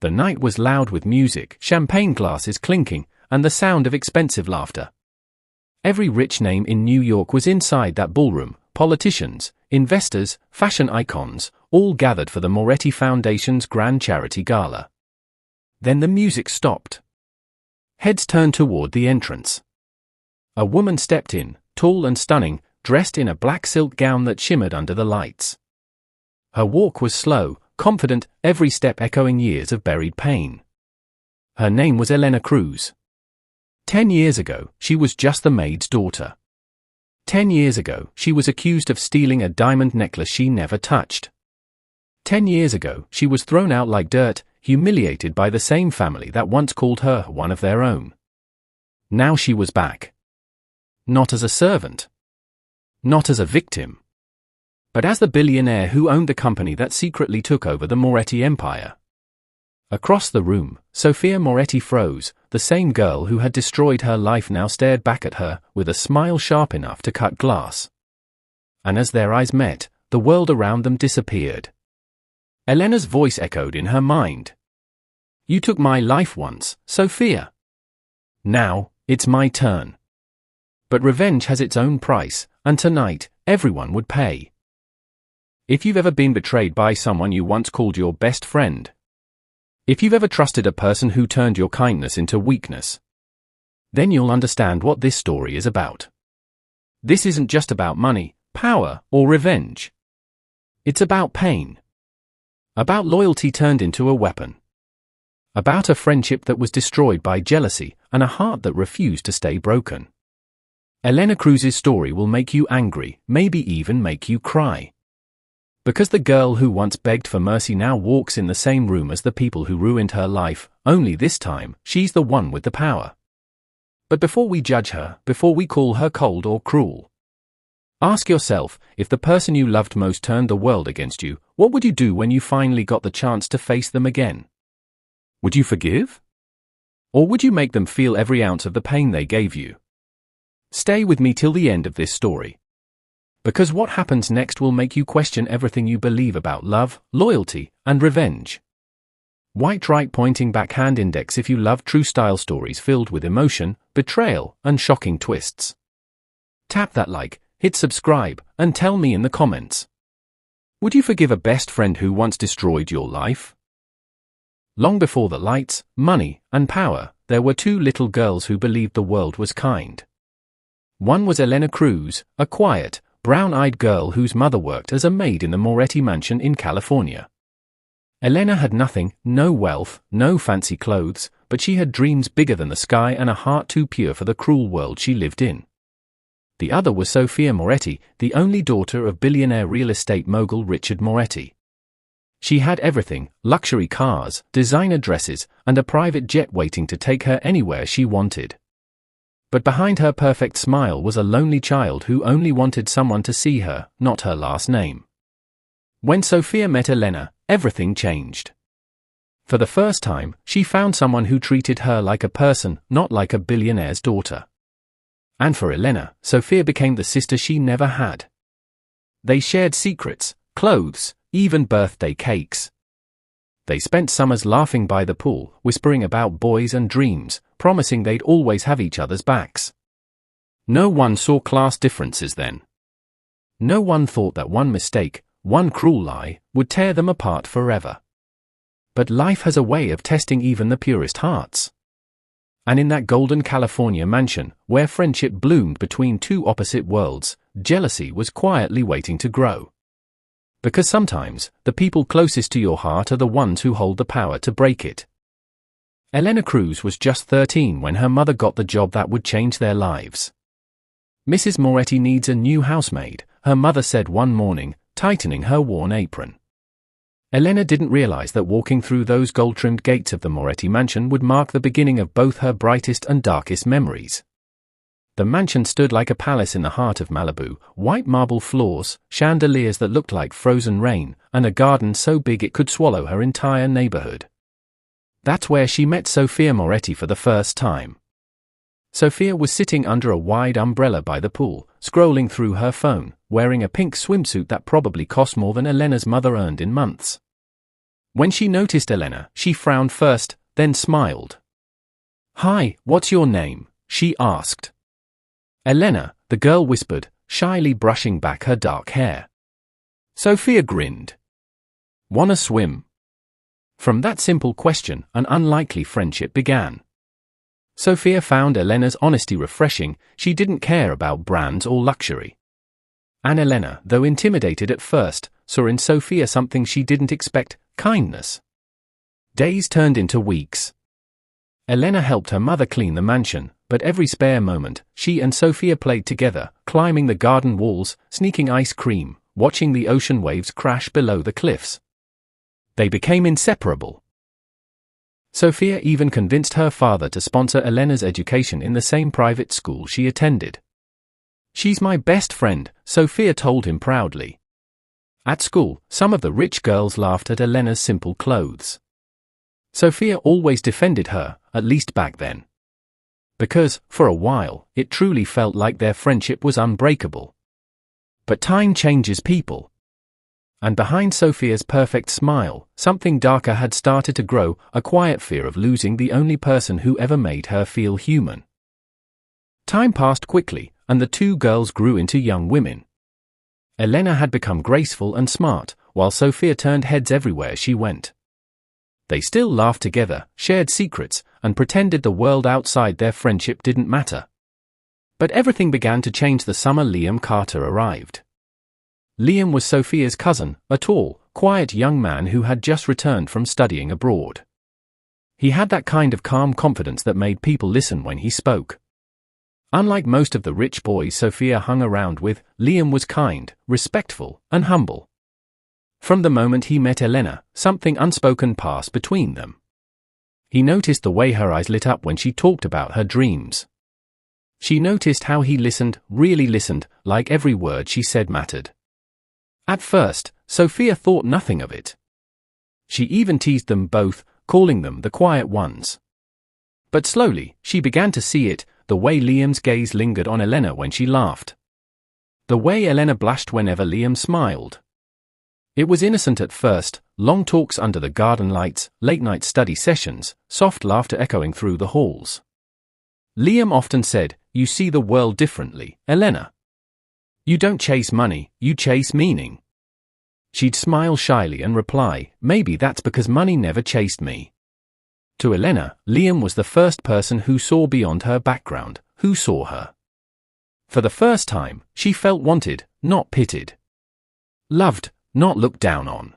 The night was loud with music, champagne glasses clinking, and the sound of expensive laughter. Every rich name in New York was inside that ballroom: politicians, investors, fashion icons, all gathered for the Moretti Foundation's grand charity gala. Then the music stopped. Heads turned toward the entrance. A woman stepped in, tall and stunning, dressed in a black silk gown that shimmered under the lights. Her walk was slow, confident, every step echoing years of buried pain. Her name was Elena Cruz. 10 years ago, she was just the maid's daughter. 10 years ago, she was accused of stealing a diamond necklace she never touched. 10 years ago, she was thrown out like dirt, humiliated by the same family that once called her one of their own. Now she was back. Not as a servant. Not as a victim. But as the billionaire who owned the company that secretly took over the Moretti empire. Across the room, Sophia Moretti froze. The same girl who had destroyed her life now stared back at her, with a smile sharp enough to cut glass. And as their eyes met, the world around them disappeared. Elena's voice echoed in her mind. "You took my life once, Sophia. Now, it's my turn. But revenge has its own price, and tonight, everyone would pay." If you've ever been betrayed by someone you once called your best friend, if you've ever trusted a person who turned your kindness into weakness, then you'll understand what this story is about. This isn't just about money, power, or revenge. It's about pain. About loyalty turned into a weapon. About a friendship that was destroyed by jealousy, and a heart that refused to stay broken. Elena Cruz's story will make you angry, maybe even make you cry. Because the girl who once begged for mercy now walks in the same room as the people who ruined her life, only this time, she's the one with the power. But before we judge her, before we call her cold or cruel, ask yourself, if the person you loved most turned the world against you, what would you do when you finally got the chance to face them again? Would you forgive? Or would you make them feel every ounce of the pain they gave you? Stay with me till the end of this story. Because what happens next will make you question everything you believe about love, loyalty, and revenge. White right pointing backhand index if you love true style stories filled with emotion, betrayal, and shocking twists. Tap that like, hit subscribe, and tell me in the comments. Would you forgive a best friend who once destroyed your life? Long before the lights, money, and power, there were two little girls who believed the world was kind. One was Elena Cruz, a quiet, brown-eyed girl whose mother worked as a maid in the Moretti mansion in California. Elena had nothing, no wealth, no fancy clothes, but she had dreams bigger than the sky and a heart too pure for the cruel world she lived in. The other was Sophia Moretti, the only daughter of billionaire real estate mogul Richard Moretti. She had everything: luxury cars, designer dresses, and a private jet waiting to take her anywhere she wanted. But behind her perfect smile was a lonely child who only wanted someone to see her, not her last name. When Sophia met Elena, everything changed. For the first time, she found someone who treated her like a person, not like a billionaire's daughter. And for Elena, Sophia became the sister she never had. They shared secrets, clothes, even birthday cakes. They spent summers laughing by the pool, whispering about boys and dreams, promising they'd always have each other's backs. No one saw class differences then. No one thought that one mistake, one cruel lie, would tear them apart forever. But life has a way of testing even the purest hearts. And in that golden California mansion, where friendship bloomed between two opposite worlds, jealousy was quietly waiting to grow. Because sometimes, the people closest to your heart are the ones who hold the power to break it. Elena Cruz was just 13 when her mother got the job that would change their lives. "Mrs. Moretti needs a new housemaid," her mother said one morning, tightening her worn apron. Elena didn't realize that walking through those gold-trimmed gates of the Moretti mansion would mark the beginning of both her brightest and darkest memories. The mansion stood like a palace in the heart of Malibu, white marble floors, chandeliers that looked like frozen rain, and a garden so big it could swallow her entire neighborhood. That's where she met Sophia Moretti for the first time. Sophia was sitting under a wide umbrella by the pool, scrolling through her phone, wearing a pink swimsuit that probably cost more than Elena's mother earned in months. When she noticed Elena, she frowned first, then smiled. "Hi, what's your name?" she asked. "Elena," the girl whispered, shyly brushing back her dark hair. Sophia grinned. "Wanna swim?" From that simple question, an unlikely friendship began. Sophia found Elena's honesty refreshing. She didn't care about brands or luxury. And Elena, though intimidated at first, saw in Sophia something she didn't expect: kindness. Days turned into weeks. Elena helped her mother clean the mansion, but every spare moment, she and Sophia played together, climbing the garden walls, sneaking ice cream, watching the ocean waves crash below the cliffs. They became inseparable. Sophia even convinced her father to sponsor Elena's education in the same private school she attended. "She's my best friend," Sophia told him proudly. At school, some of the rich girls laughed at Elena's simple clothes. Sophia always defended her, at least back then. Because, for a while, it truly felt like their friendship was unbreakable. But time changes people. And behind Sophia's perfect smile, something darker had started to grow, a quiet fear of losing the only person who ever made her feel human. Time passed quickly, and the two girls grew into young women. Elena had become graceful and smart, while Sophia turned heads everywhere she went. They still laughed together, shared secrets, and pretended the world outside their friendship didn't matter. But everything began to change the summer Liam Carter arrived. Liam was Sophia's cousin, a tall, quiet young man who had just returned from studying abroad. He had that kind of calm confidence that made people listen when he spoke. Unlike most of the rich boys Sophia hung around with, Liam was kind, respectful, and humble. From the moment he met Elena, something unspoken passed between them. He noticed the way her eyes lit up when she talked about her dreams. She noticed how he listened, really listened, like every word she said mattered. At first, Sophia thought nothing of it. She even teased them both, calling them the quiet ones. But slowly, she began to see it, the way Liam's gaze lingered on Elena when she laughed. The way Elena blushed whenever Liam smiled. It was innocent at first, long talks under the garden lights, late-night study sessions, soft laughter echoing through the halls. Liam often said, "You see the world differently, Elena. You don't chase money, you chase meaning." She'd smile shyly and reply, "Maybe that's because money never chased me." To Elena, Liam was the first person who saw beyond her background, who saw her. For the first time, she felt wanted, not pitied. Loved, not looked down on.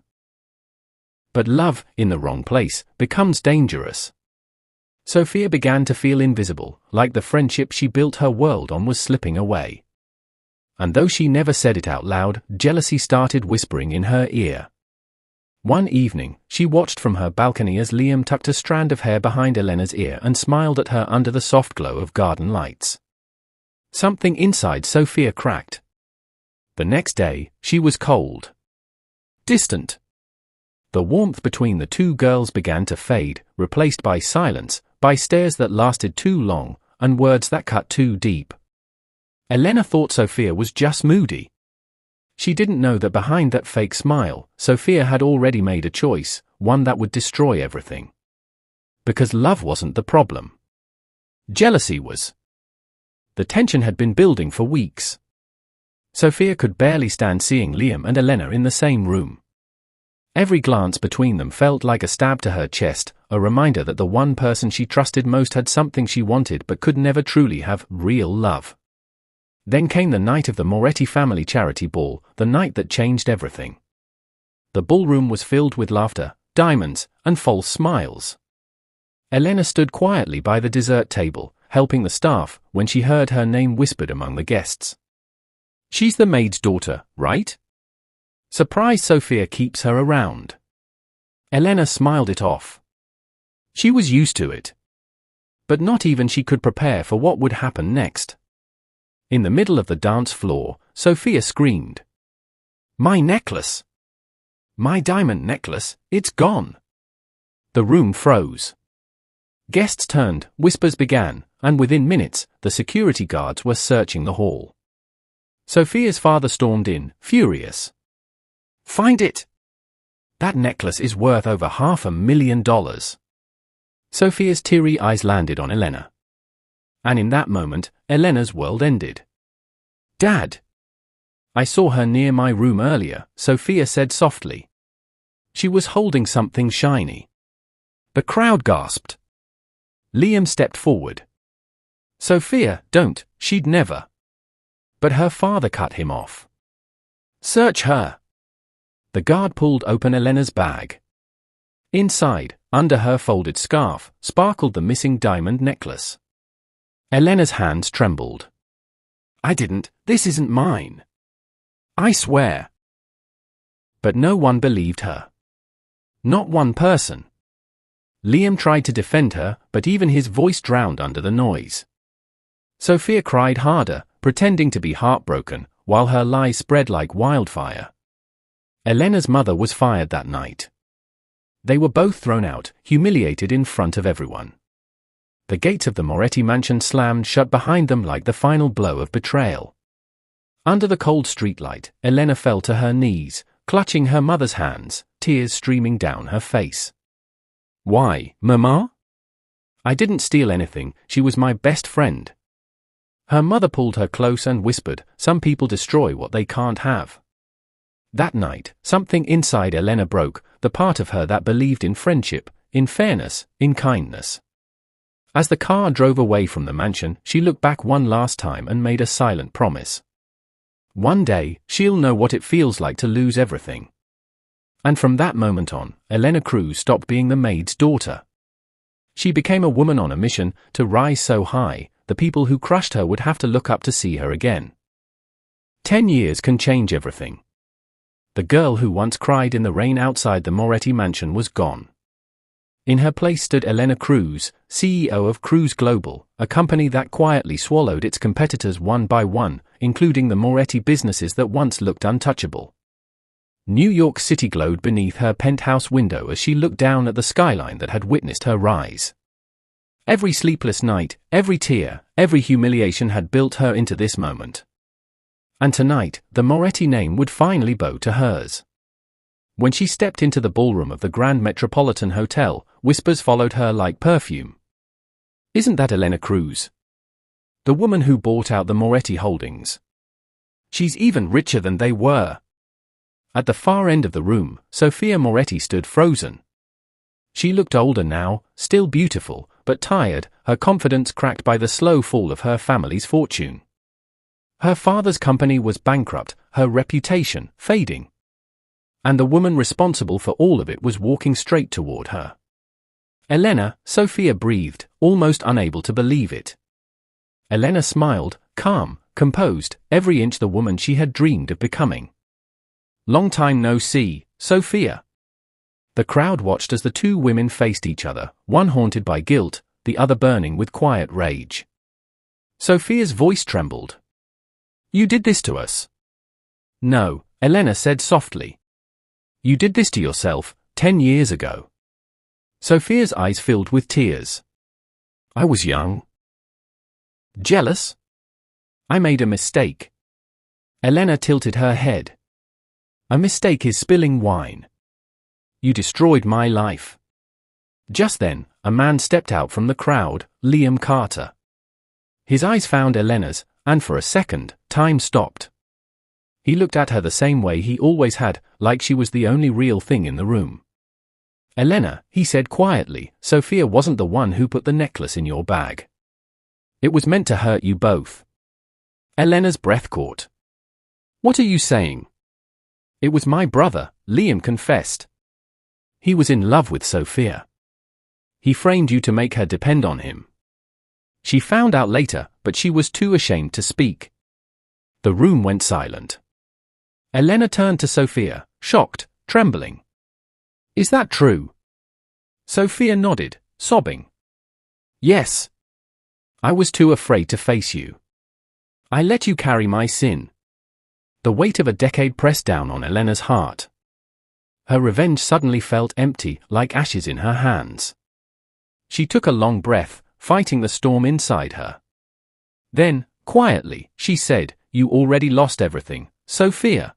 But love, in the wrong place, becomes dangerous. Sophia began to feel invisible, like the friendship she built her world on was slipping away. And though she never said it out loud, jealousy started whispering in her ear. One evening, she watched from her balcony as Liam tucked a strand of hair behind Elena's ear and smiled at her under the soft glow of garden lights. Something inside Sophia cracked. The next day, she was cold. Distant. The warmth between the two girls began to fade, replaced by silence, by stares that lasted too long, and words that cut too deep. Elena thought Sophia was just moody. She didn't know that behind that fake smile, Sophia had already made a choice, one that would destroy everything. Because love wasn't the problem. Jealousy was. The tension had been building for weeks. Sophia could barely stand seeing Liam and Elena in the same room. Every glance between them felt like a stab to her chest, a reminder that the one person she trusted most had something she wanted but could never truly have: real love. Then came the night of the Moretti family charity ball, the night that changed everything. The ballroom was filled with laughter, diamonds, and false smiles. Elena stood quietly by the dessert table, helping the staff, when she heard her name whispered among the guests. "She's the maid's daughter, right? Surprised Sophia keeps her around." Elena smiled it off. She was used to it. But not even she could prepare for what would happen next. In the middle of the dance floor, Sophia screamed. "My necklace! My diamond necklace, it's gone!" The room froze. Guests turned, whispers began, and within minutes, the security guards were searching the hall. Sophia's father stormed in, furious. "Find it! That necklace is worth over $500,000. Sophia's teary eyes landed on Elena. And in that moment, Elena's world ended. Dad! I saw her near my room earlier, Sophia said softly. She was holding something shiny. The crowd gasped. Liam stepped forward. Sophia, don't, she'd never. But her father cut him off. Search her. The guard pulled open Elena's bag. Inside, under her folded scarf, sparkled the missing diamond necklace. Elena's hands trembled. I didn't, this isn't mine. I swear. But no one believed her. Not one person. Liam tried to defend her, but even his voice drowned under the noise. Sophia cried harder, pretending to be heartbroken, while her lies spread like wildfire. Elena's mother was fired that night. They were both thrown out, humiliated in front of everyone. The gates of the Moretti mansion slammed shut behind them like the final blow of betrayal. Under the cold streetlight, Elena fell to her knees, clutching her mother's hands, tears streaming down her face. Why, Mama? I didn't steal anything, she was my best friend. Her mother pulled her close and whispered, some people destroy what they can't have. That night, something inside Elena broke, the part of her that believed in friendship, in fairness, in kindness. As the car drove away from the mansion, she looked back one last time and made a silent promise. One day, she'll know what it feels like to lose everything. And from that moment on, Elena Cruz stopped being the maid's daughter. She became a woman on a mission to rise so high, the people who crushed her would have to look up to see her again. 10 years can change everything. The girl who once cried in the rain outside the Moretti mansion was gone. In her place stood Elena Cruz, CEO of Cruz Global, a company that quietly swallowed its competitors one by one, including the Moretti businesses that once looked untouchable. New York City glowed beneath her penthouse window as she looked down at the skyline that had witnessed her rise. Every sleepless night, every tear, every humiliation had built her into this moment. And tonight, the Moretti name would finally bow to hers. When she stepped into the ballroom of the Grand Metropolitan Hotel, whispers followed her like perfume. Isn't that Elena Cruz? The woman who bought out the Moretti holdings. She's even richer than they were. At the far end of the room, Sophia Moretti stood frozen. She looked older now, still beautiful, but tired, her confidence cracked by the slow fall of her family's fortune. Her father's company was bankrupt, her reputation fading. And the woman responsible for all of it was walking straight toward her. Elena, Sophia breathed, almost unable to believe it. Elena smiled, calm, composed, every inch the woman she had dreamed of becoming. Long time no see, Sophia. The crowd watched as the two women faced each other, one haunted by guilt, the other burning with quiet rage. Sophia's voice trembled. You did this to us. No, Elena said softly. You did this to yourself, 10 years ago. Sophia's eyes filled with tears. I was young. Jealous? I made a mistake. Elena tilted her head. A mistake is spilling wine. You destroyed my life. Just then, a man stepped out from the crowd, Liam Carter. His eyes found Elena's, and for a second, time stopped. He looked at her the same way he always had, like she was the only real thing in the room. Elena, he said quietly, Sophia wasn't the one who put the necklace in your bag. It was meant to hurt you both. Elena's breath caught. What are you saying? It was my brother, Liam confessed. He was in love with Sophia. He framed you to make her depend on him. She found out later, but she was too ashamed to speak. The room went silent. Elena turned to Sophia, shocked, trembling. Is that true? Sophia nodded, sobbing. Yes. I was too afraid to face you. I let you carry my sin. The weight of a decade pressed down on Elena's heart. Her revenge suddenly felt empty, like ashes in her hands. She took a long breath, fighting the storm inside her. Then, quietly, she said, You already lost everything, Sophia.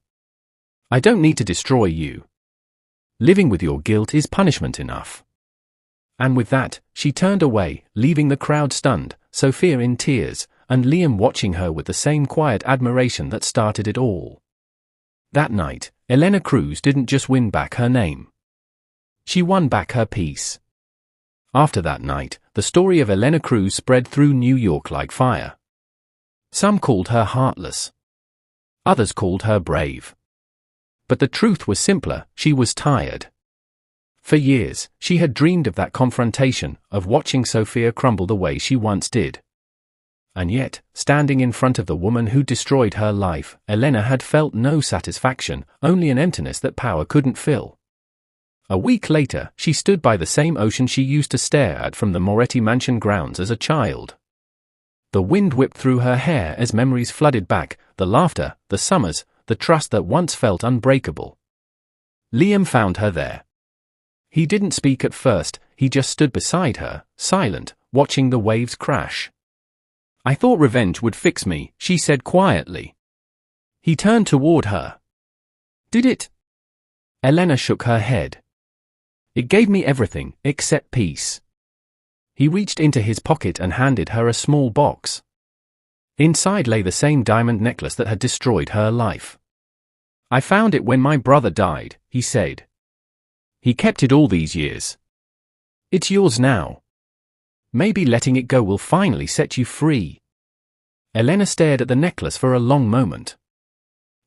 I don't need to destroy you. Living with your guilt is punishment enough. And with that, she turned away, leaving the crowd stunned, Sophia in tears, and Liam watching her with the same quiet admiration that started it all. That night, Elena Cruz didn't just win back her name. She won back her peace. After that night, the story of Elena Cruz spread through New York like fire. Some called her heartless. Others called her brave. But the truth was simpler: she was tired. For years, she had dreamed of that confrontation, of watching Sophia crumble the way she once did. And yet, standing in front of the woman who destroyed her life, Elena had felt no satisfaction, only an emptiness that power couldn't fill. A week later, she stood by the same ocean she used to stare at from the Moretti mansion grounds as a child. The wind whipped through her hair as memories flooded back, the laughter, the summers, the trust that once felt unbreakable. Liam found her there. He didn't speak at first, he just stood beside her, silent, watching the waves crash. "I thought revenge would fix me," she said quietly. He turned toward her. "Did it?" Elena shook her head. "It gave me everything, except peace." He reached into his pocket and handed her a small box. Inside lay the same diamond necklace that had destroyed her life. "I found it when my brother died," he said. "He kept it all these years. It's yours now. Maybe letting it go will finally set you free." Elena stared at the necklace for a long moment.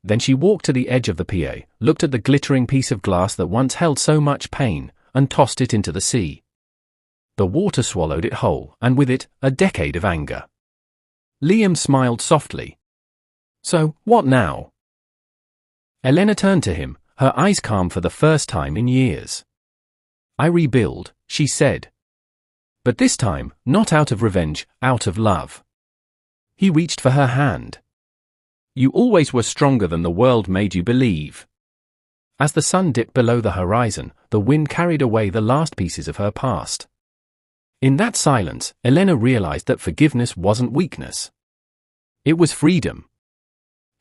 Then she walked to the edge of the pier, looked at the glittering piece of glass that once held so much pain, and tossed it into the sea. The water swallowed it whole, and with it, a decade of anger. Liam smiled softly. "So, what now?" Elena turned to him, her eyes calm for the first time in years. "I rebuild," she said. "But this time, not out of revenge, out of love." He reached for her hand. "You always were stronger than the world made you believe." As the sun dipped below the horizon, the wind carried away the last pieces of her past. In that silence, Elena realized that forgiveness wasn't weakness. It was freedom.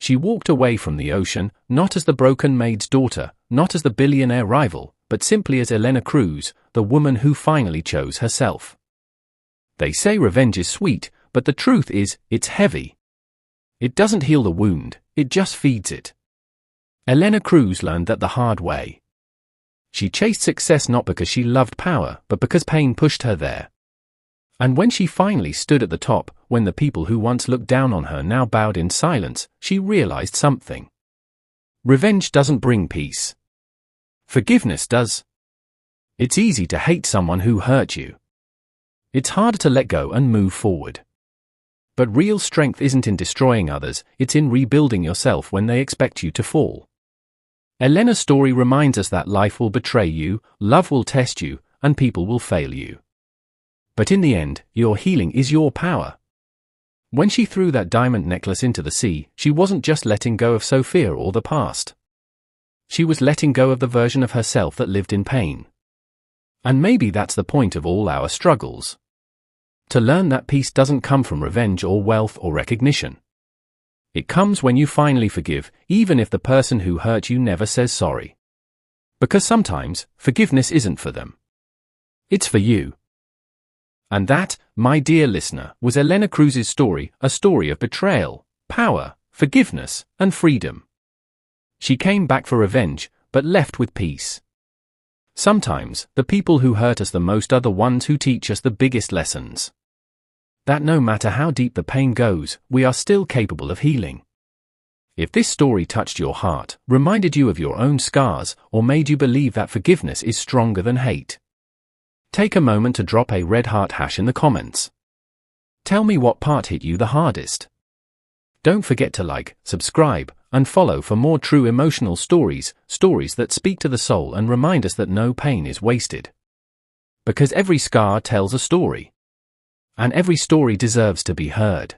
She walked away from the ocean, not as the broken maid's daughter, not as the billionaire rival, but simply as Elena Cruz, the woman who finally chose herself. They say revenge is sweet, but the truth is, it's heavy. It doesn't heal the wound, it just feeds it. Elena Cruz learned that the hard way. She chased success not because she loved power, but because pain pushed her there. And when she finally stood at the top, when the people who once looked down on her now bowed in silence, she realized something. Revenge doesn't bring peace. Forgiveness does. It's easy to hate someone who hurt you. It's harder to let go and move forward. But real strength isn't in destroying others, it's in rebuilding yourself when they expect you to fall. Elena's story reminds us that life will betray you, love will test you, and people will fail you. But in the end, your healing is your power. When she threw that diamond necklace into the sea, she wasn't just letting go of Sophia or the past. She was letting go of the version of herself that lived in pain. And maybe that's the point of all our struggles. To learn that peace doesn't come from revenge or wealth or recognition. It comes when you finally forgive, even if the person who hurt you never says sorry. Because sometimes, forgiveness isn't for them. It's for you. And that, my dear listener, was Elena Cruz's story, a story of betrayal, power, forgiveness, and freedom. She came back for revenge, but left with peace. Sometimes, the people who hurt us the most are the ones who teach us the biggest lessons. That no matter how deep the pain goes, we are still capable of healing. If this story touched your heart, reminded you of your own scars, or made you believe that forgiveness is stronger than hate, take a moment to drop a red heart hash in the comments. Tell me what part hit you the hardest. Don't forget to like, subscribe, and follow for more true emotional stories, stories that speak to the soul and remind us that no pain is wasted. Because every scar tells a story. And every story deserves to be heard.